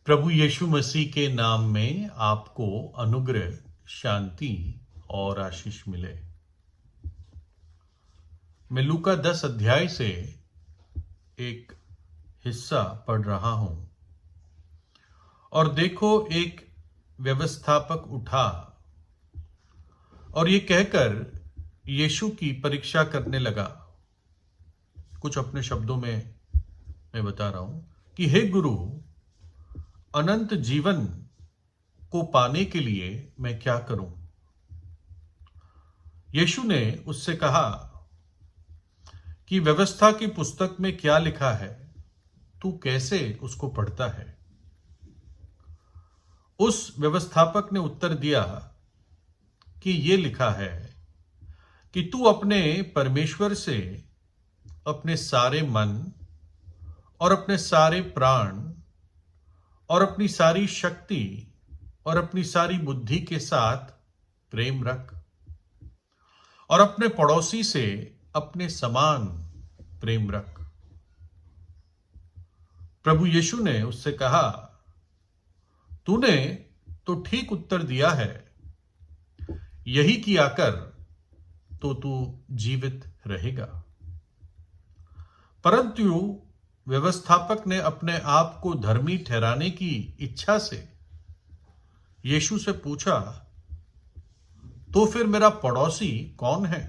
प्रभु यीशु मसीह के नाम में आपको अनुग्रह, शांति और आशीष मिले। मैं लूका 10 अध्याय से एक हिस्सा पढ़ रहा हूं। और देखो, एक व्यवस्थापक उठा और ये कहकर यीशु की परीक्षा करने लगा। कुछ अपने शब्दों में मैं बता रहा हूं कि हे गुरु, अनंत जीवन को पाने के लिए मैं क्या करूं? यीशु ने उससे कहा कि व्यवस्था की पुस्तक में क्या लिखा है, तू कैसे उसको पढ़ता है? उस व्यवस्थापक ने उत्तर दिया कि ये लिखा है कि तू अपने परमेश्वर से अपने सारे मन और अपने सारे प्राण और अपनी सारी शक्ति और अपनी सारी बुद्धि के साथ प्रेम रख, और अपने पड़ोसी से अपने समान प्रेम रख। प्रभु यीशु ने उससे कहा, तूने तो ठीक उत्तर दिया है, यही किया कर तो तू जीवित रहेगा। परंतु व्यवस्थापक ने अपने आप को धर्मी ठहराने की इच्छा से यीशु से पूछा, तो फिर मेरा पड़ोसी कौन है?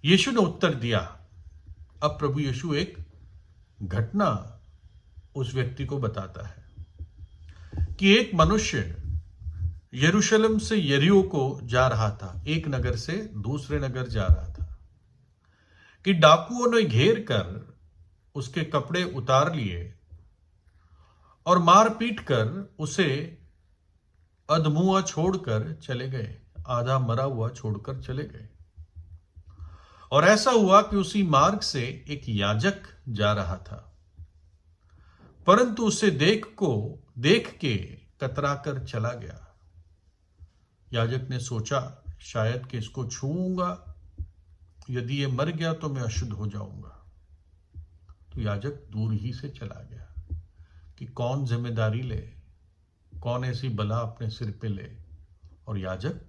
यीशु ने उत्तर दिया। अब प्रभु यीशु एक घटना उस व्यक्ति को बताता है कि एक मनुष्य यरूशलेम से यरीहो को जा रहा था, एक नगर से दूसरे नगर जा रहा था, कि डाकुओं ने घेर कर उसके कपड़े उतार लिए और मारपीट कर उसे अधमुआ छोड़कर चले गए, आधा मरा हुआ छोड़कर चले गए। और ऐसा हुआ कि उसी मार्ग से एक याजक जा रहा था, परंतु उसे देख के कतरा कर चला गया। याजक ने सोचा, शायद कि इसको छूऊंगा, यदि ये मर गया तो मैं अशुद्ध हो जाऊंगा। तो याजक दूर ही से चला गया कि कौन जिम्मेदारी ले, कौन ऐसी बला अपने सिर पे ले, और याजक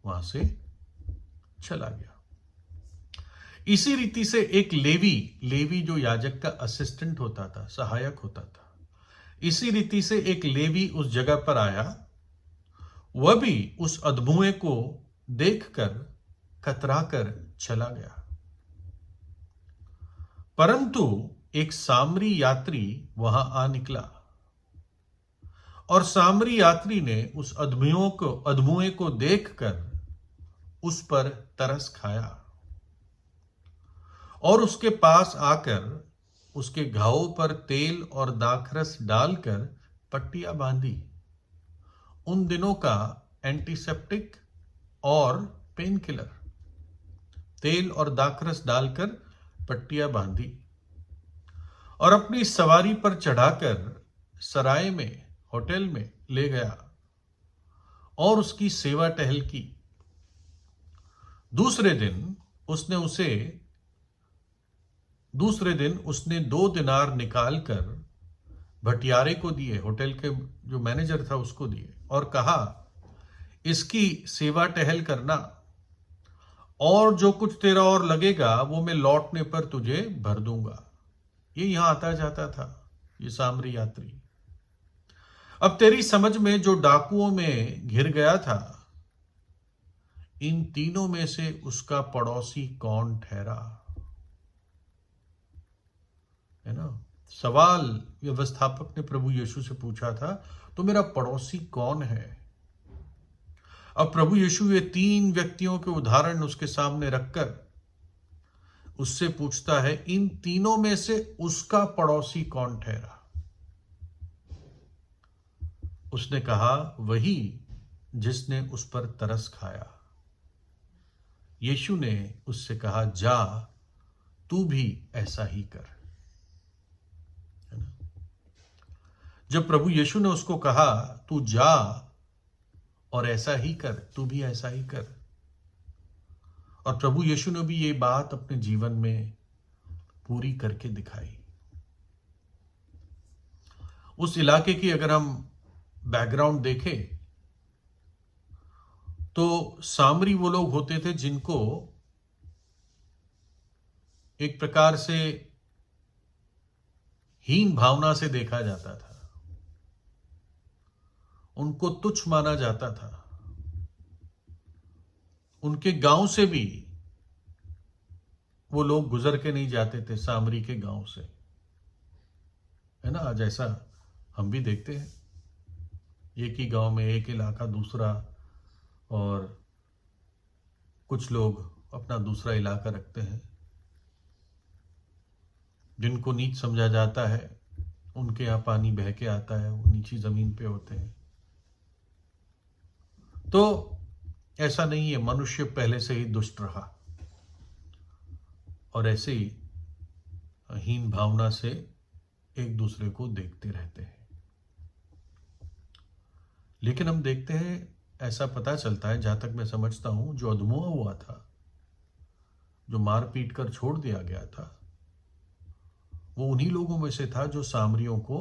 वहां से चला गया। इसी रीति से एक लेवी जो याजक का असिस्टेंट होता था, सहायक होता था, इसी रीति से एक लेवी उस जगह पर आया। वह भी उस अधमुए को देखकर कतरा कर चला गया। परंतु एक सामरी यात्री वहां आ निकला, और सामरी यात्री ने उस अधमुए को देखकर उस पर तरस खाया और उसके पास आकर उसके घावों पर तेल और दाखरस डालकर पट्टियां बांधी। उन दिनों का एंटीसेप्टिक और पेन किलर, तेल और दाखरस डालकर पट्टियां बांधी, और अपनी सवारी पर चढ़ाकर सराय में, होटल में ले गया और उसकी सेवा टहल की। दूसरे दिन उसने 2 दिनार निकालकर भटियारे को दिए, होटल के जो मैनेजर था उसको दिए, और कहा, इसकी सेवा टहल करना, और जो कुछ तेरा और लगेगा वो मैं लौटने पर तुझे भर दूंगा। ये यहां आता जाता था, ये सामरी यात्री। अब तेरी समझ में जो डाकुओं में घिर गया था, इन तीनों में से उसका पड़ोसी कौन ठहरा? है ना? सवाल व्यवस्थापक ने प्रभु यीशु से पूछा था, तो मेरा पड़ोसी कौन है? अब प्रभु यीशु ये 3 व्यक्तियों के उदाहरण उसके सामने रखकर उससे पूछता है, इन तीनों में से उसका पड़ोसी कौन ठहरा? उसने कहा, वही जिसने उस पर तरस खाया। यीशु ने उससे कहा, जा, तू भी ऐसा ही कर। है ना? जब प्रभु यीशु ने उसको कहा, तू जा और ऐसा ही कर, तू भी ऐसा ही कर, और प्रभु यीशु ने भी ये बात अपने जीवन में पूरी करके दिखाई। उस इलाके की अगर हम बैकग्राउंड देखें तो सामरी वो लोग होते थे जिनको एक प्रकार से हीन भावना से देखा जाता था, उनको तुच्छ माना जाता था। उनके गांव से भी वो लोग गुजर के नहीं जाते थे, सामरी के गांव से, है ना। आज ऐसा हम भी देखते हैं, एक ही गांव में एक इलाका दूसरा, और कुछ लोग अपना दूसरा इलाका रखते हैं। जिनको नीच समझा जाता है उनके यहां पानी बह के आता है, वो नीची जमीन पे होते हैं। तो ऐसा नहीं है, मनुष्य पहले से ही दुष्ट रहा और ऐसे ही हीन भावना से एक दूसरे को देखते रहते हैं। लेकिन हम देखते हैं, ऐसा पता चलता है, जहां तक मैं समझता हूं, जो अधमुआ हुआ था, जो मार पीट कर छोड़ दिया गया था, वो उन्हीं लोगों में से था जो सामरियों को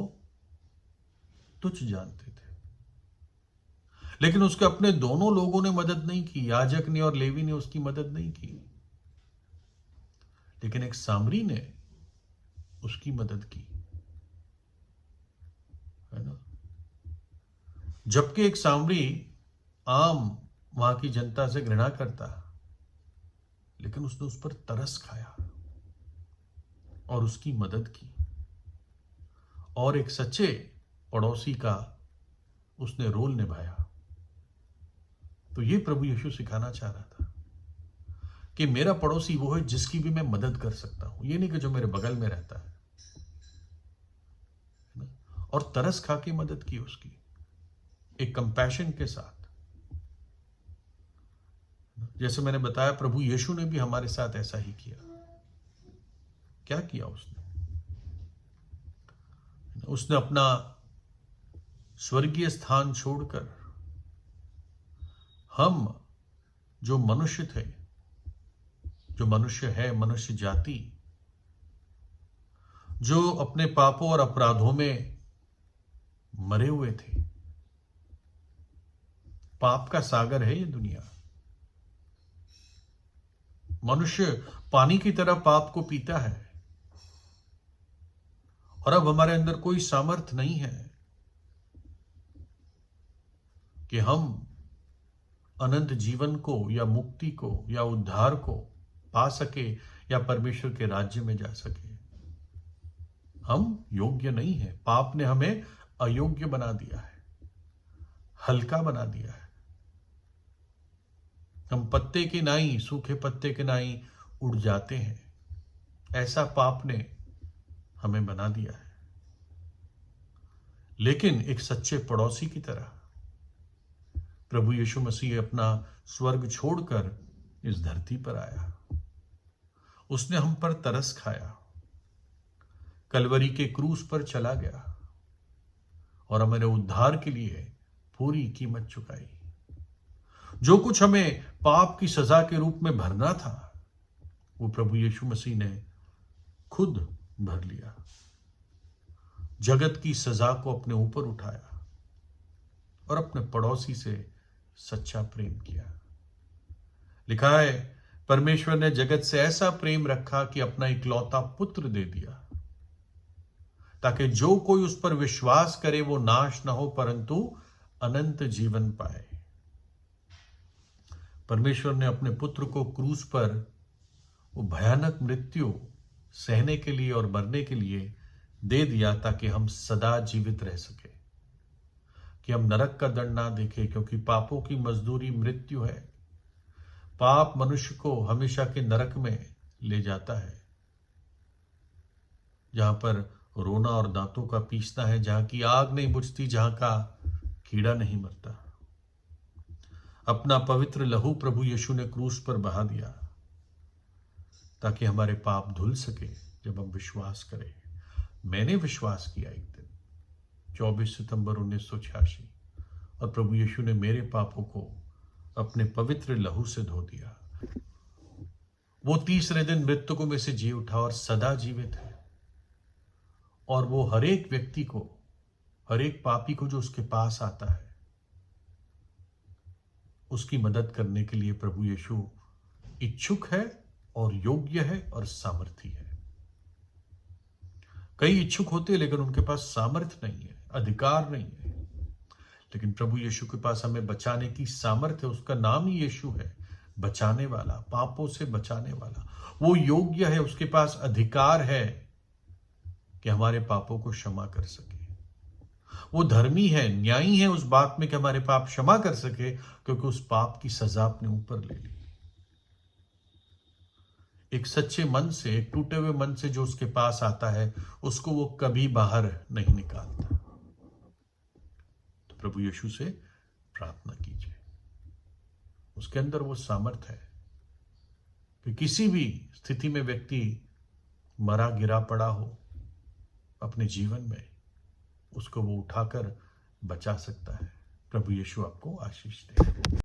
तुच्छ जानते थे। लेकिन उसके अपने दोनों लोगों ने मदद नहीं की, याजक ने और लेवी ने उसकी मदद नहीं की, लेकिन एक सामरी ने उसकी मदद की, है ना। जबकि एक सामरी आम वहां की जनता से घृणा करता, लेकिन उसने उस पर तरस खाया और उसकी मदद की, और एक सच्चे पड़ोसी का उसने रोल निभाया। तो ये प्रभु यीशु सिखाना चाह रहा था कि मेरा पड़ोसी वो है जिसकी भी मैं मदद कर सकता हूं, ये नहीं कि जो मेरे बगल में रहता है ना? और तरस खा के मदद की उसकी, एक कंपैशन के साथ। जैसे मैंने बताया, प्रभु यीशु ने भी हमारे साथ ऐसा ही किया। क्या किया उसने? उसने अपना स्वर्गीय स्थान छोड़कर, हम जो मनुष्य थे, जो मनुष्य है, मनुष्य जाति, जो अपने पापों और अपराधों में मरे हुए थे, पाप का सागर है ये दुनिया, मनुष्य पानी की तरह पाप को पीता है, और अब हमारे अंदर कोई सामर्थ नहीं है कि हम अनंत जीवन को या मुक्ति को या उद्धार को पा सके या परमेश्वर के राज्य में जा सके। हम योग्य नहीं है, पाप ने हमें अयोग्य बना दिया है, हल्का बना दिया है। हम पत्ते के नाई, सूखे पत्ते के नाई उड़ जाते हैं, ऐसा पाप ने हमें बना दिया है। लेकिन एक सच्चे पड़ोसी की तरह प्रभु यीशु मसीह अपना स्वर्ग छोड़कर इस धरती पर आया। उसने हम पर तरस खाया, कलवरी के क्रूस पर चला गया और हमारे उद्धार के लिए पूरी कीमत चुकाई। जो कुछ हमें पाप की सजा के रूप में भरना था, वो प्रभु यीशु मसीह ने खुद भर लिया। जगत की सजा को अपने ऊपर उठाया और अपने पड़ोसी से सच्चा प्रेम किया। लिखा है, परमेश्वर ने जगत से ऐसा प्रेम रखा कि अपना इकलौता पुत्र दे दिया, ताकि जो कोई उस पर विश्वास करे वो नाश न हो परंतु अनंत जीवन पाए। परमेश्वर ने अपने पुत्र को क्रूस पर वो भयानक मृत्यु सहने के लिए और मरने के लिए दे दिया, ताकि हम सदा जीवित रह सके, कि हम नरक का दंड ना देखें, क्योंकि पापों की मजदूरी मृत्यु है। पाप मनुष्य को हमेशा के नरक में ले जाता है, जहां पर रोना और दांतों का पीसना है, जहां की आग नहीं बुझती, जहां का कीड़ा नहीं मरता। अपना पवित्र लहू प्रभु यीशु ने क्रूस पर बहा दिया, ताकि हमारे पाप धुल सके जब हम विश्वास करें। मैंने विश्वास किया एक दिन 24 सितंबर 1986, और प्रभु यीशु ने मेरे पापों को अपने पवित्र लहू से धो दिया। वो तीसरे दिन मृतकों में से जी उठा और सदा जीवित है, और वो हर एक व्यक्ति को हर एक पापी को जो उसके पास आता है, उसकी मदद करने के लिए प्रभु यीशु इच्छुक है और योग्य है और सामर्थी है। कई इच्छुक होते हैं लेकिन उनके पास सामर्थ नहीं है, अधिकार नहीं है। लेकिन प्रभु यीशु के पास हमें बचाने की सामर्थ्य है। उसका नाम ही यीशु है, बचाने वाला, पापों से बचाने वाला। वो योग्य है, उसके पास अधिकार है कि हमारे पापों को क्षमा कर सके। वो धर्मी है, न्यायी है उस बात में कि हमारे पाप क्षमा कर सके, क्योंकि उस पाप की सजा अपने ऊपर ले ली। एक सच्चे मन से, एक टूटे हुए मन से जो उसके पास आता है, उसको वो कभी बाहर नहीं निकालता। तो प्रभु यीशु से प्रार्थना कीजिए, उसके अंदर वो सामर्थ है कि किसी भी स्थिति में व्यक्ति मरा गिरा पड़ा हो अपने जीवन में, उसको वो उठाकर बचा सकता है। प्रभु यीशु आपको आशीष दे।